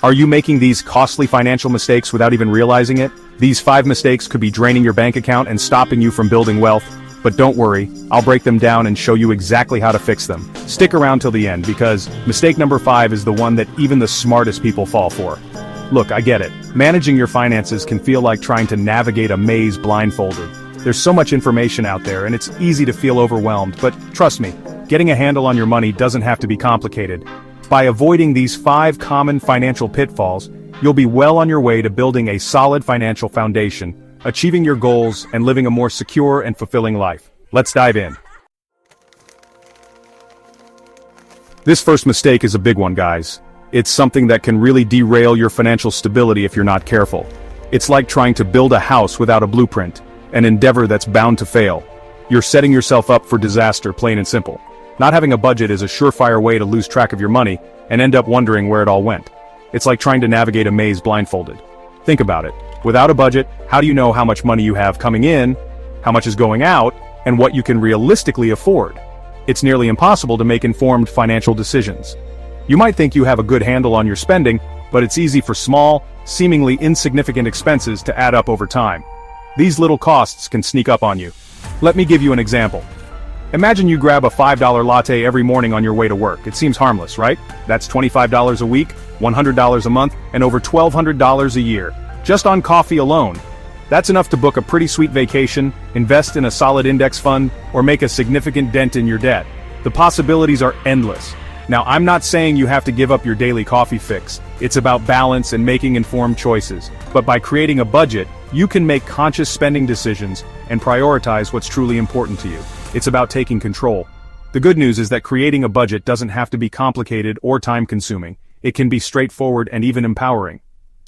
Are you making these costly financial mistakes without even realizing it? These 5 mistakes could be draining your bank account and stopping you from building wealth. But don't worry, I'll break them down and show you exactly how to fix them. Stick around till the end because mistake number 5 is the one that even the smartest people fall for. Look, I get it. Managing your finances can feel like trying to navigate a maze blindfolded. There's so much information out there and it's easy to feel overwhelmed, but trust me, getting a handle on your money doesn't have to be complicated. By avoiding these 5 common financial pitfalls, you'll be well on your way to building a solid financial foundation, achieving your goals, and living a more secure and fulfilling life. Let's dive in. This first mistake is a big one, guys. It's something that can really derail your financial stability if you're not careful. It's like trying to build a house without a blueprint, an endeavor that's bound to fail. You're setting yourself up for disaster, plain and simple. Not having a budget is a surefire way to lose track of your money and end up wondering where it all went. It's like trying to navigate a maze blindfolded. Think about it. Without a budget, how do you know how much money you have coming in, how much is going out, and what you can realistically afford? It's nearly impossible to make informed financial decisions. You might think you have a good handle on your spending, but it's easy for small, seemingly insignificant expenses to add up over time. These little costs can sneak up on you. Let me give you an example. Imagine you grab a $5 latte every morning on your way to work. It seems harmless, right? That's $25 a week, $100 a month, and over $1,200 a year, just on coffee alone. That's enough to book a pretty sweet vacation, invest in a solid index fund, or make a significant dent in your debt. The possibilities are endless. Now, I'm not saying you have to give up your daily coffee fix. It's about balance and making informed choices. But by creating a budget, you can make conscious spending decisions and prioritize what's truly important to you. It's about taking control. The good news is that creating a budget doesn't have to be complicated or time-consuming. It can be straightforward and even empowering.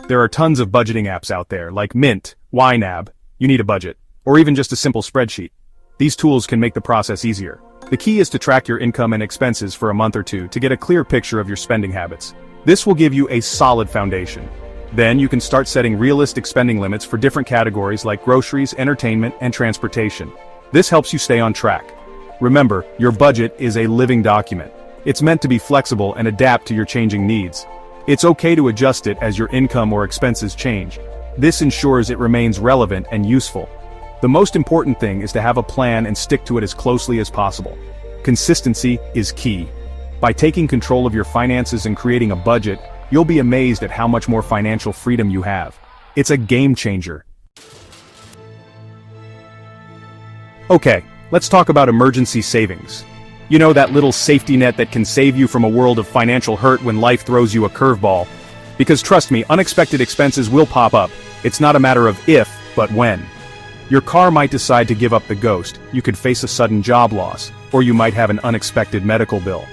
There are tons of budgeting apps out there, like Mint, YNAB, You Need a Budget, or even just a simple spreadsheet. These tools can make the process easier. The key is to track your income and expenses for a month or two to get a clear picture of your spending habits. This will give you a solid foundation. Then you can start setting realistic spending limits for different categories like groceries, entertainment, and transportation. This helps you stay on track. Remember, your budget is a living document. It's meant to be flexible and adapt to your changing needs. It's okay to adjust it as your income or expenses change. This ensures it remains relevant and useful. The most important thing is to have a plan and stick to it as closely as possible. Consistency is key. By taking control of your finances and creating a budget, you'll be amazed at how much more financial freedom you have. It's a game changer. Okay, let's talk about emergency savings. You know, that little safety net that can save you from a world of financial hurt when life throws you a curveball. Because trust me, unexpected expenses will pop up. It's not a matter of if, but when. Your car might decide to give up the ghost, you could face a sudden job loss, or you might have an unexpected medical bill.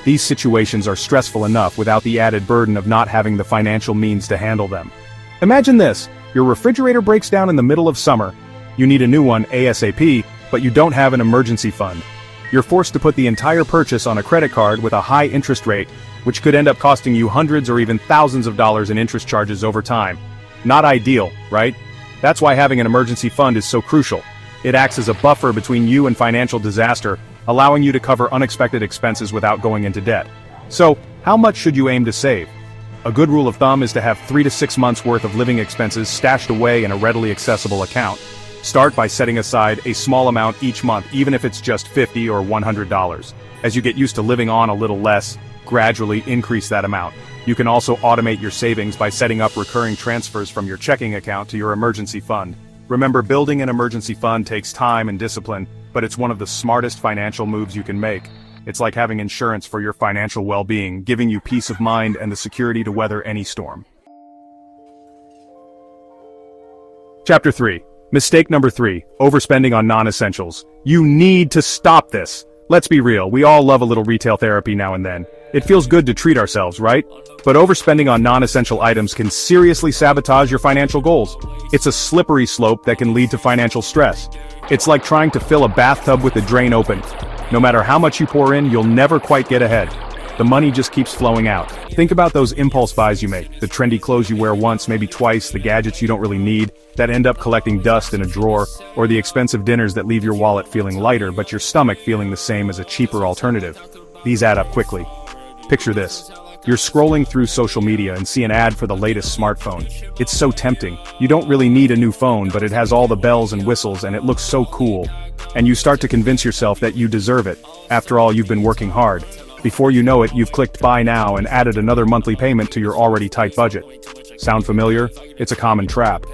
These situations are stressful enough without the added burden of not having the financial means to handle them. Imagine this, your refrigerator breaks down in the middle of summer. You need a new one ASAP, but you don't have an emergency fund. You're forced to put the entire purchase on a credit card with a high interest rate, which could end up costing you hundreds or even thousands of dollars in interest charges over time. Not ideal, right? That's why having an emergency fund is so crucial. It acts as a buffer between you and financial disaster, allowing you to cover unexpected expenses without going into debt. So, how much should you aim to save? A good rule of thumb is to have 3 to 6 months worth of living expenses stashed away in a readily accessible account. Start by setting aside a small amount each month, even if it's just $50 or $100. As you get used to living on a little less, gradually increase that amount. You can also automate your savings by setting up recurring transfers from your checking account to your emergency fund. Remember, building an emergency fund takes time and discipline, but it's one of the smartest financial moves you can make. It's like having insurance for your financial well-being, giving you peace of mind and the security to weather any storm. Chapter 3. Mistake number 3, overspending on non-essentials. You need to stop this. Let's be real, we all love a little retail therapy now and then. It feels good to treat ourselves, right? But overspending on non-essential items can seriously sabotage your financial goals. It's a slippery slope that can lead to financial stress. It's like trying to fill a bathtub with the drain open. No matter how much you pour in, you'll never quite get ahead. The money just keeps flowing out. Think about those impulse buys you make, the trendy clothes you wear once, maybe twice, the gadgets you don't really need, that end up collecting dust in a drawer, or the expensive dinners that leave your wallet feeling lighter but your stomach feeling the same as a cheaper alternative. These add up quickly. Picture this. You're scrolling through social media and see an ad for the latest smartphone. It's so tempting. You don't really need a new phone, but it has all the bells and whistles and it looks so cool. And you start to convince yourself that you deserve it. After all, you've been working hard. Before you know it, you've clicked buy now and added another monthly payment to your already tight budget. Sound familiar? It's a common trap.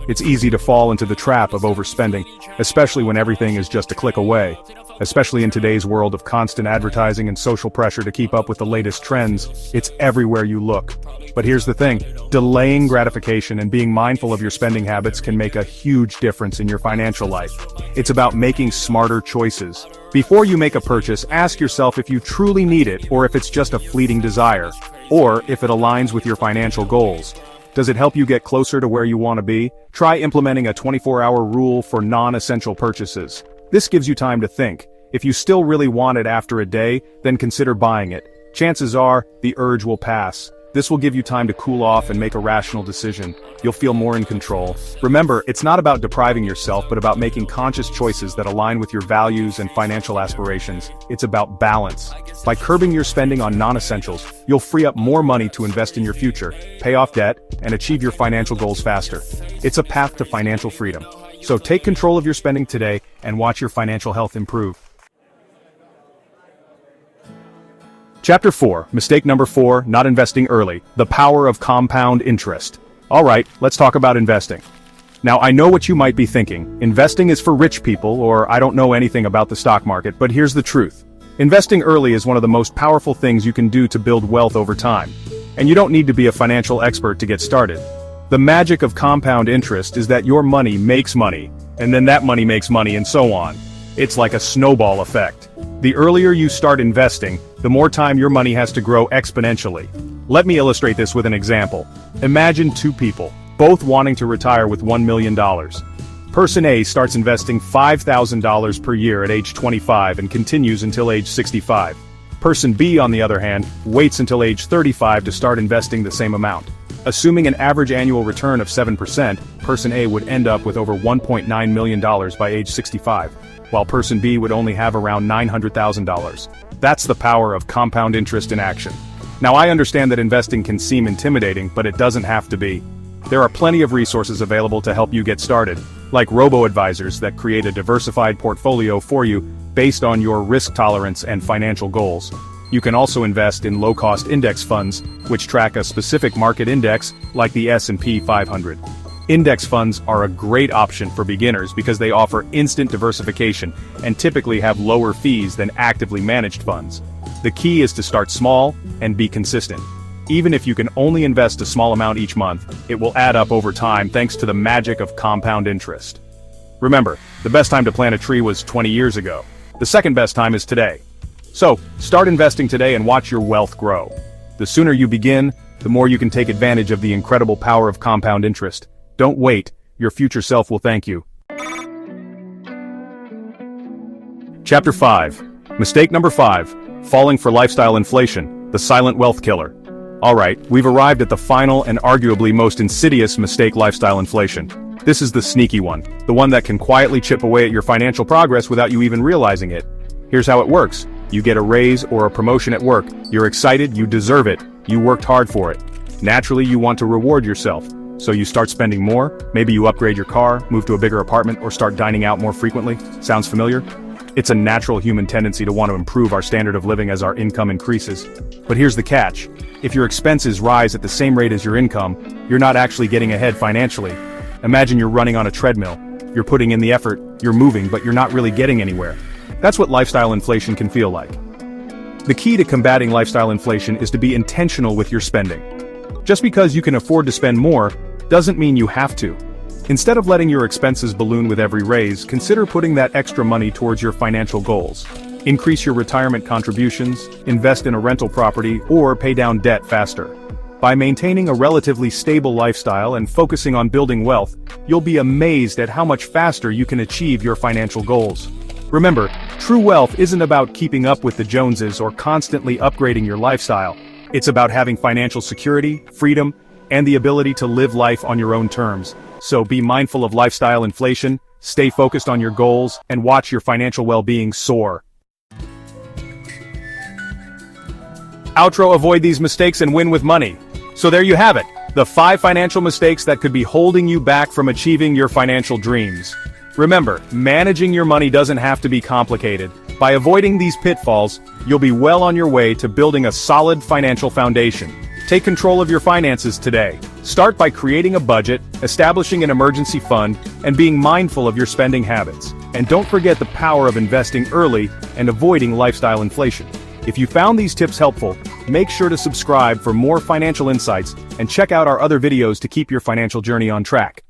It's easy to fall into the trap of overspending, especially when everything is just a click away. Especially in today's world of constant advertising and social pressure to keep up with the latest trends, it's everywhere you look. But here's the thing, delaying gratification and being mindful of your spending habits can make a huge difference in your financial life. It's about making smarter choices. Before you make a purchase, ask yourself if you truly need it or if it's just a fleeting desire, or if it aligns with your financial goals. Does it help you get closer to where you want to be? Try implementing a 24-hour rule for non-essential purchases. This gives you time to think. If you still really want it after a day, then consider buying it. Chances are, the urge will pass. This will give you time to cool off and make a rational decision. You'll feel more in control. Remember, it's not about depriving yourself, but about making conscious choices that align with your values and financial aspirations. It's about balance. By curbing your spending on non-essentials, you'll free up more money to invest in your future, pay off debt, and achieve your financial goals faster. It's a path to financial freedom. So take control of your spending today and watch your financial health improve. Chapter 4, Mistake Number 4, Not Investing Early, The Power of Compound Interest. Alright, let's talk about investing. Now I know what you might be thinking, investing is for rich people, or I don't know anything about the stock market, but here's the truth. Investing early is one of the most powerful things you can do to build wealth over time. And you don't need to be a financial expert to get started. The magic of compound interest is that your money makes money, and then that money makes money and so on. It's like a snowball effect. The earlier you start investing, the more time your money has to grow exponentially. Let me illustrate this with an example. Imagine two people, both wanting to retire with $1 million. Person A starts investing $5,000 per year at age 25 and continues until age 65. Person B, on the other hand, waits until age 35 to start investing the same amount. Assuming an average annual return of 7%, Person A would end up with over $1.9 million by age 65, while Person B would only have around $900,000. That's the power of compound interest in action. Now I understand that investing can seem intimidating, but it doesn't have to be. There are plenty of resources available to help you get started, like robo-advisors that create a diversified portfolio for you based on your risk tolerance and financial goals. You can also invest in low-cost index funds, which track a specific market index, like the S&P 500. Index funds are a great option for beginners because they offer instant diversification and typically have lower fees than actively managed funds. The key is to start small and be consistent. Even if you can only invest a small amount each month, it will add up over time thanks to the magic of compound interest. Remember, the best time to plant a tree was 20 years ago. The second best time is today. So, start investing today and watch your wealth grow. The sooner you begin, the more you can take advantage of the incredible power of compound interest. Don't wait, your future self will thank you. Chapter 5. Mistake number 5. Falling for lifestyle inflation, the silent wealth killer. Alright, we've arrived at the final and arguably most insidious mistake: lifestyle inflation. This is the sneaky one, the one that can quietly chip away at your financial progress without you even realizing it. Here's how it works. You get a raise or a promotion at work, you're excited, you deserve it, you worked hard for it. Naturally, you want to reward yourself. So you start spending more, maybe you upgrade your car, move to a bigger apartment, or start dining out more frequently. Sounds familiar? It's a natural human tendency to want to improve our standard of living as our income increases. But here's the catch. If your expenses rise at the same rate as your income, you're not actually getting ahead financially. Imagine you're running on a treadmill. You're putting in the effort, you're moving, but you're not really getting anywhere. That's what lifestyle inflation can feel like. The key to combating lifestyle inflation is to be intentional with your spending. Just because you can afford to spend more, doesn't mean you have to. Instead of letting your expenses balloon with every raise, consider putting that extra money towards your financial goals. Increase your retirement contributions, invest in a rental property, or pay down debt faster. By maintaining a relatively stable lifestyle and focusing on building wealth, you'll be amazed at how much faster you can achieve your financial goals. Remember, true wealth isn't about keeping up with the Joneses or constantly upgrading your lifestyle. It's about having financial security, freedom, and the ability to live life on your own terms. So be mindful of lifestyle inflation, stay focused on your goals, and watch your financial well-being soar. Outro: avoid these mistakes and win with money. So there you have it, the 5 financial mistakes that could be holding you back from achieving your financial dreams. Remember, managing your money doesn't have to be complicated. By avoiding these pitfalls, you'll be well on your way to building a solid financial foundation. Take control of your finances today. Start by creating a budget, establishing an emergency fund, and being mindful of your spending habits. And don't forget the power of investing early and avoiding lifestyle inflation. If you found these tips helpful, make sure to subscribe for more financial insights and check out our other videos to keep your financial journey on track.